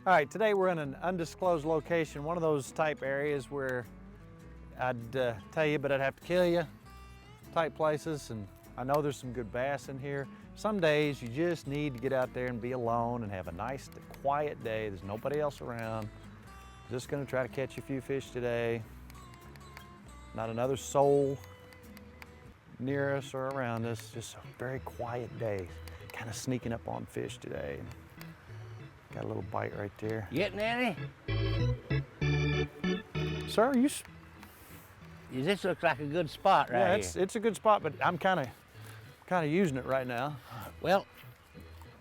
All right, today we're in an undisclosed location, one of those type areas where I'd tell you, but I'd have to kill you type places. And I know there's some good bass in here. Some days you just need to get out there and be alone and have a nice, quiet day. There's nobody else around. Just gonna try to catch a few fish today. Not another soul near us or around us. Just a very quiet day. Kind of sneaking up on fish today. Got a little bite right there. Getting any? Sir, This looks like a good spot right here. It's a good spot, but I'm kind of using it right now. Well,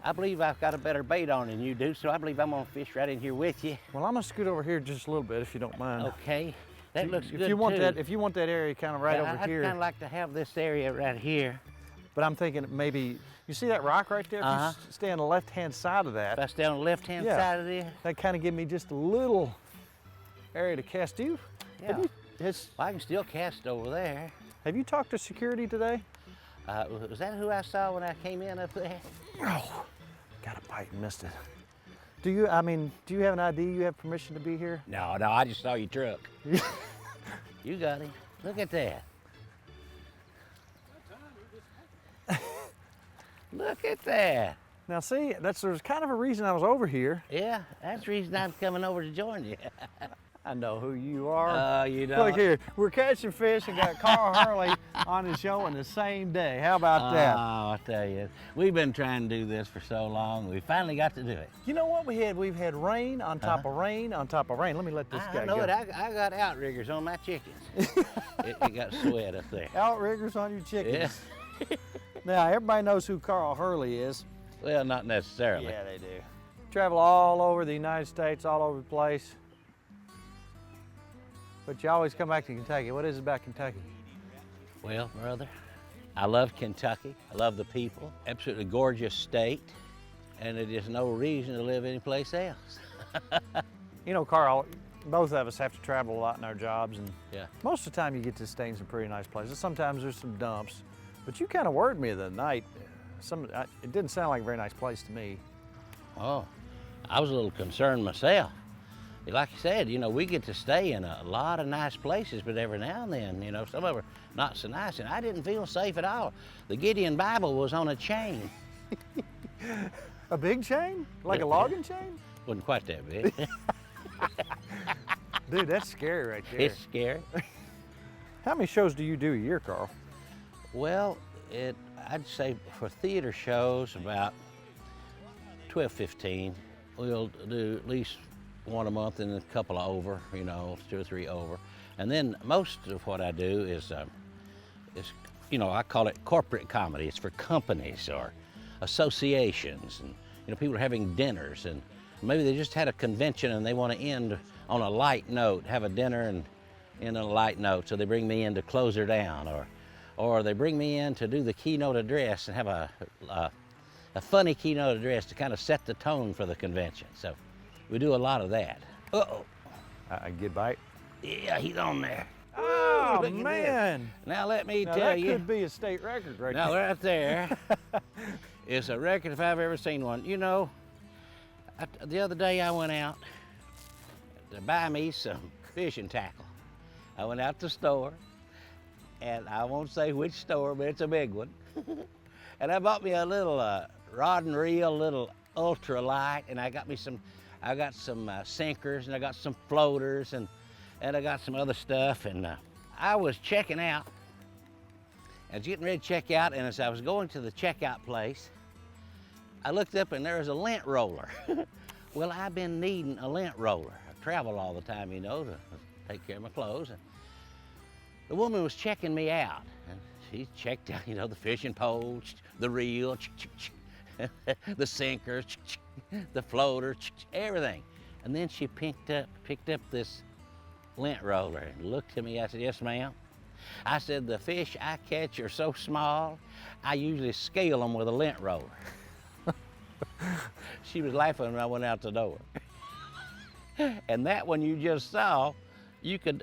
I believe I've got a better bait on than you do, so I believe I'm gonna fish right in here with you. Well, I'm gonna scoot over here just a little bit if you don't mind. Okay, that looks good if you want too. If you want that area kind of right over I'd here. kind of like to have this area right here. But I'm thinking maybe, you see that rock right there? If you stay on the left-hand side of that. If I stay on the left-hand side of this? That kind of give me just a little area to cast. Yeah. Well, I can still cast over there. Have you talked to security today? Was that who I saw when I came in up there? Oh, got a bite and missed it. Do you have an ID? You have permission to be here? No, I just saw your truck. You got him. Look at that. Look at that. Now see, there's kind of a reason I was over here. Yeah, that's the reason I'm coming over to join you. I know who you are. You know. Look here, we're catching fish and got Carl Hurley on the show on the same day. How about that? Oh, I tell you, we've been trying to do this for so long. We finally got to do it. You know what we had? We've had rain on top of rain on top of rain. Let me let this guy go. I know it. I got outriggers on my chickens. it got sweat up there. Outriggers on your chickens. Yeah. Now, everybody knows who Carl Hurley is. Well, not necessarily. Yeah, they do. Travel all over the United States, all over the place. But you always come back to Kentucky. What is it about Kentucky? Well, brother, I love Kentucky. I love the people. Absolutely gorgeous state. And there's no reason to live anyplace else. You know, Carl, both of us have to travel a lot in our jobs. And yeah. Most of the time you get to stay in some pretty nice places. Sometimes there's some dumps. But you kind of worried me the night. It didn't sound like a very nice place to me. Oh, I was a little concerned myself. Like you said, you know, we get to stay in a lot of nice places, but every now and then, you know, some of them are not so nice, and I didn't feel safe at all. The Gideon Bible was on a chain. A big chain? Like a logging chain? Wasn't quite that big. Dude, that's scary right there. It's scary. How many shows do you do a year, Carl? Well, I'd say for theater shows, about 12, 15. We'll do at least one a month and a couple of over, you know, 2 or 3 over. And then most of what I do is, you know, I call it corporate comedy. It's for companies or associations, and, you know, people are having dinners, and maybe they just had a convention and they want to end on a light note, have a dinner and end on a light note, so they bring me in to close her down, or they bring me in to do the keynote address and have a funny keynote address to kind of set the tone for the convention. So we do a lot of that. Uh-oh. A good bite? Yeah, he's on there. Oh, look at man. this. Now let me Now, tell you. that could be a state record right Now there. right there is a record if I've ever seen one. You know, the other day I went out to buy me some fishing tackle. I went out to the store, and I won't say which store, but it's a big one. And I bought me a little rod and reel, little ultra light, and I got some sinkers, and I got some floaters, and I got some other stuff. And I was checking out. I was getting ready to check out, and as I was going to the checkout place, I looked up and there was a lint roller. Well, I've been needing a lint roller. I travel all the time, you know, to take care of my clothes. And the woman was checking me out, and she checked out, you know, the fishing poles, the reel, the sinkers, the floater, everything. And then she picked up this lint roller and looked at me. I said, "Yes, ma'am." I said, "The fish I catch are so small, I usually scale them with a lint roller." She was laughing when I went out the door. And that one you just saw,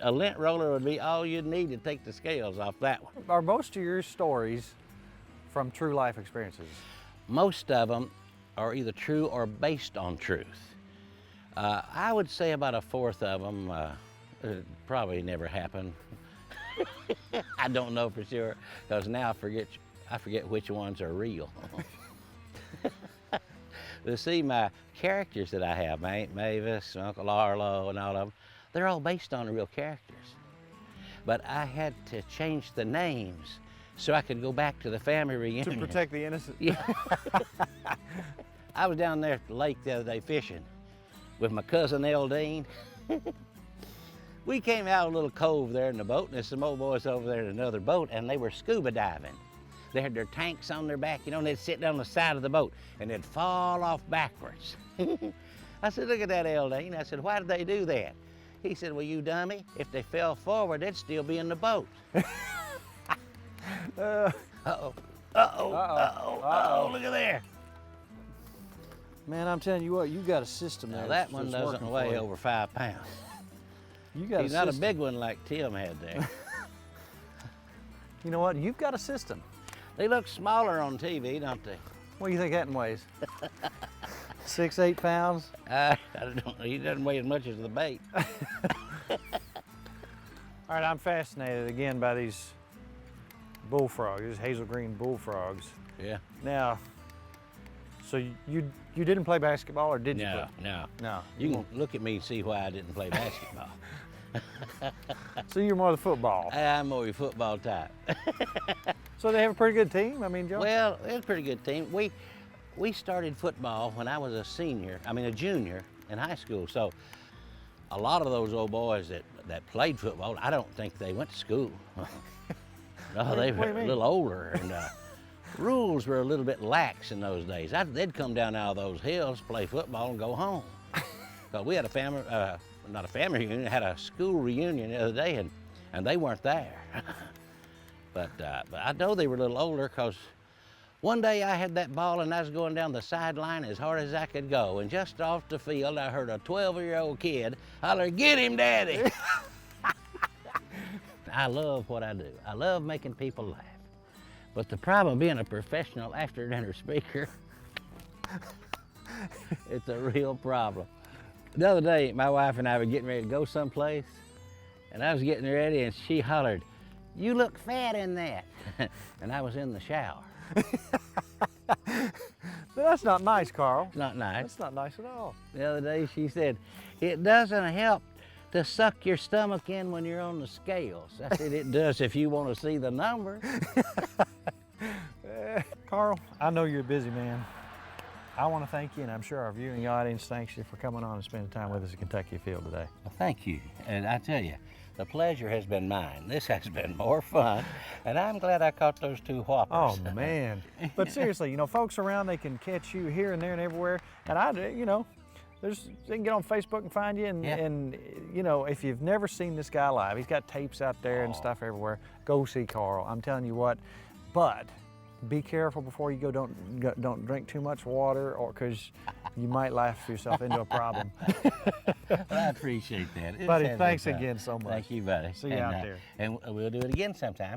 a lint roller would be all you'd need to take the scales off that one. Are most of your stories from true life experiences? Most of them are either true or based on truth. I would say about a fourth of them probably never happened. I don't know for sure, because now I forget which ones are real. To see my characters that I have, my Aunt Mavis, Uncle Arlo, and all of them, they're all based on real characters. But I had to change the names so I could go back to the family reunion. To protect the innocent. Yeah. I was down there at the lake the other day fishing with my cousin Eldine. We came out of a little cove there in the boat, and there's some old boys over there in another boat, and they were scuba diving. They had their tanks on their back, you know, and they'd sit down the side of the boat, and they'd fall off backwards. I said, look at that, Eldine. I said, why did they do that? He said, well, you dummy, if they fell forward, they'd still be in the boat. Uh-oh, uh-oh, uh-oh, uh-oh, look at there. Man, I'm telling you what, you got a system there. Now that one doesn't weigh over 5 pounds. You got He's a not system. a big one like Tim had there. You know what, you've got a system. They look smaller on TV, don't they? What do you think that weighs? 6, 8 pounds? I don't know. He doesn't weigh as much as the bait. All right, I'm fascinated again by these bullfrogs, these hazel green bullfrogs. Yeah. Now, so you didn't play basketball, or did you? No, play? no. No. You can look at me and see why I didn't play basketball. So you're more the football. I'm more a football type. So they have a pretty good team. I mean, Joe. Well, it's a pretty good team. We started football when I was a junior in high school. So a lot of those old boys that played football, I don't think they went to school. No, they were a little older, and rules were a little bit lax in those days. They'd come down out of those hills, play football, and go home. Because we had a family, not a family reunion, had a school reunion the other day, and they weren't there. But I know they were a little older, because one day I had that ball and I was going down the sideline as hard as I could go, and just off the field I heard a 12-year-old kid holler, "Get him, Daddy!" I love what I do. I love making people laugh. But the problem being a professional after-dinner speaker, it's a real problem. The other day, my wife and I were getting ready to go someplace, and I was getting ready, and she hollered, "You look fat in that." And I was in the shower. That's not nice, Carl. It's not nice. That's not nice at all. The other day she said, "It doesn't help to suck your stomach in when you're on the scales." I said, "It does if you want to see the numbers." Carl, I know you're a busy man. I want to thank you, and I'm sure our viewing audience thanks you for coming on and spending time with us at Kentucky Afield today. Well, thank you. And I tell you, the pleasure has been mine. This has been more fun, and I'm glad I caught those 2 whoppers. Oh, man. But seriously, you know, folks around, they can catch you here and there and everywhere. And you know, they can get on Facebook and find you. And you know, if you've never seen this guy live, he's got tapes out there and stuff everywhere. Go see Carl. I'm telling you what. But be careful before you go. Don't drink too much water, or because you might laugh yourself into a problem. I appreciate that. Buddy, thanks again so much. Thank you, buddy. See you out there. And we'll do it again sometime.